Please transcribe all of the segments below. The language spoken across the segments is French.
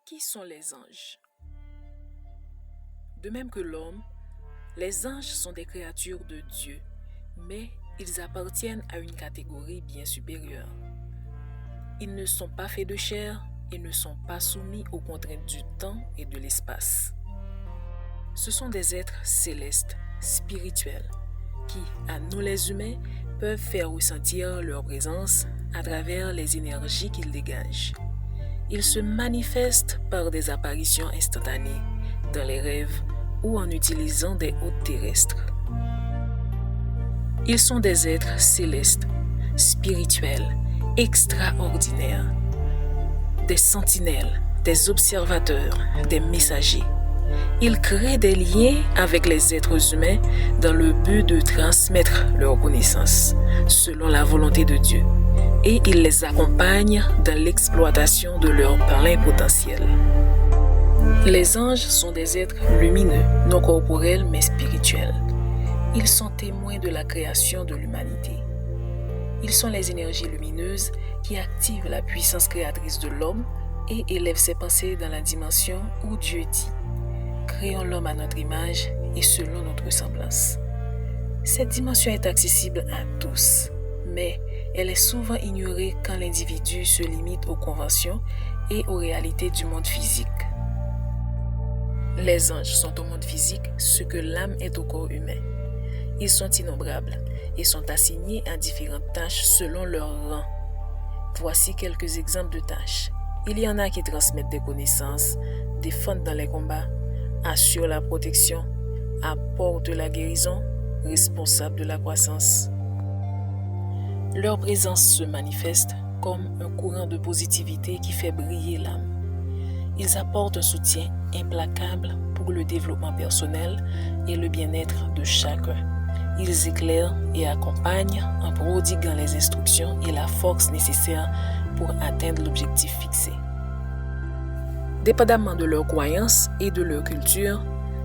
Qui sont les anges? De même que l'homme, les anges sont des créatures de Dieu, mais ils appartiennent à une catégorie bien supérieure. Ils ne sont pas faits de chair et ne sont pas soumis aux contraintes du temps et de l'espace. Ce sont des êtres célestes, spirituels, qui, à nous les humains, peuvent faire ressentir leur présence à travers les énergies qu'ils dégagent. Ils se manifestent par des apparitions instantanées, dans les rêves ou en utilisant des hôtes terrestres. Ils sont des êtres célestes, spirituels, extraordinaires, des sentinelles, des observateurs, des messagers. Ils créent des liens avec les êtres humains dans le but de transmettre leur connaissance, selon la volonté de Dieu, et ils les accompagnent dans l'exploitation de leur plein potentiel. Les anges sont des êtres lumineux, non corporels mais spirituels. Ils sont témoins de la création de l'humanité. Ils sont les énergies lumineuses qui activent la puissance créatrice de l'homme et élèvent ses pensées dans la dimension où Dieu dit « Créons l'homme à notre image et selon notre semblance ». Cette dimension est accessible à tous, mais elle est souvent ignorée quand l'individu se limite aux conventions et aux réalités du monde physique. Les anges sont au monde physique ce que l'âme est au corps humain. Ils sont innombrables et sont assignés à différentes tâches selon leur rang. Voici quelques exemples de tâches. Il y en a qui transmettent des connaissances, défendent dans les combats, assurent la protection, apportent la guérison, responsables de la croissance. Leur présence se manifeste comme un courant de positivité qui fait briller l'âme. Ils apportent un soutien implacable pour le développement personnel et le bien-être de chacun. Ils éclairent et accompagnent en prodiguant les instructions et la force nécessaires pour atteindre l'objectif fixé. Dépendamment de leurs croyances et de leur culture,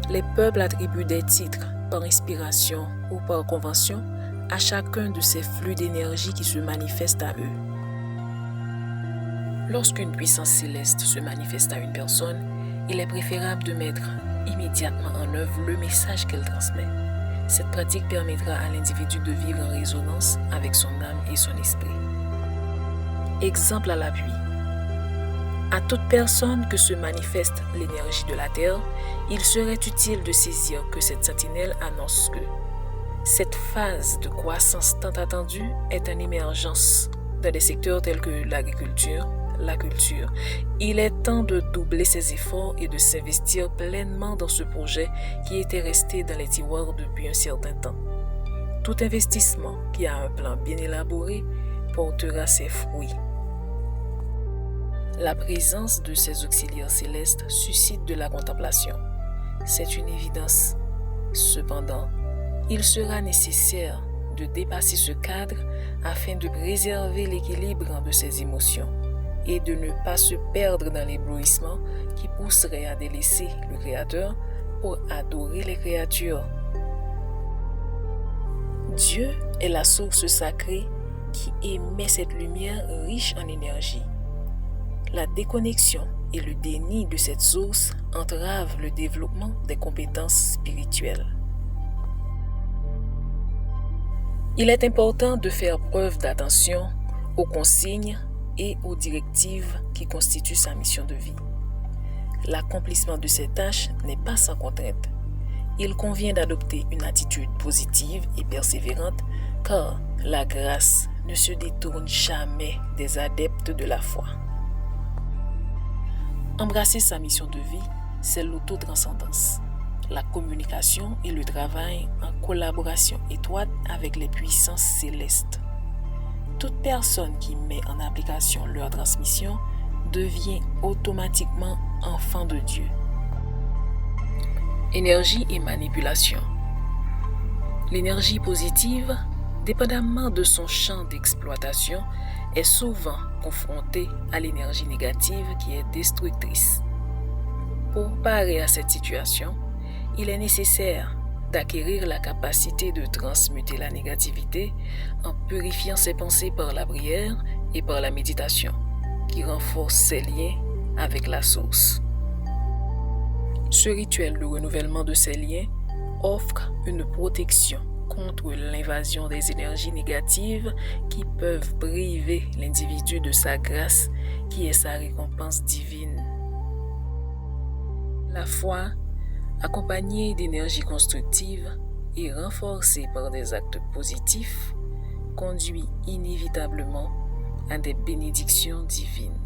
les peuples attribuent des titres par inspiration ou par convention à chacun de ces flux d'énergie qui se manifestent à eux. Lorsqu'une puissance céleste se manifeste à une personne, il est préférable de mettre immédiatement en œuvre le message qu'elle transmet. Cette pratique permettra à l'individu de vivre en résonance avec son âme et son esprit. Exemple à l'appui. À toute personne que se manifeste l'énergie de la Terre, il serait utile de saisir que cette sentinelle annonce que cette phase de croissance tant attendue est en émergence dans des secteurs tels que l'agriculture, la culture. Il est temps de doubler ses efforts et de s'investir pleinement dans ce projet qui était resté dans les tiroirs depuis un certain temps. Tout investissement qui a un plan bien élaboré portera ses fruits. La présence de ces auxiliaires célestes suscite de la contemplation. C'est une évidence. Cependant, il sera nécessaire de dépasser ce cadre afin de préserver l'équilibre de ses émotions et de ne pas se perdre dans l'éblouissement qui pousserait à délaisser le Créateur pour adorer les créatures. Dieu est la source sacrée qui émet cette lumière riche en énergie. La déconnexion et le déni de cette source entravent le développement des compétences spirituelles. Il est important de faire preuve d'attention aux consignes et aux directives qui constituent sa mission de vie. L'accomplissement de ces tâches n'est pas sans contrainte. Il convient d'adopter une attitude positive et persévérante car la grâce ne se détourne jamais des adeptes de la foi. Embrasser sa mission de vie, c'est l'autotranscendance, la communication et le travail en collaboration étroite avec les puissances célestes. Toute personne qui met en application leur transmission devient automatiquement enfant de Dieu. Énergie et manipulation. L'énergie positive, dépendamment de son champ d'exploitation, est souvent confrontée à l'énergie négative qui est destructrice. Pour parer à cette situation, il est nécessaire d'acquérir la capacité de transmuter la négativité en purifiant ses pensées par la prière et par la méditation, qui renforce ses liens avec la source. Ce rituel de renouvellement de ces liens offre une protection contre l'invasion des énergies négatives qui peuvent priver l'individu de sa grâce qui est sa récompense divine. La foi, accompagnée d'énergie constructive et renforcée par des actes positifs, conduit inévitablement à des bénédictions divines.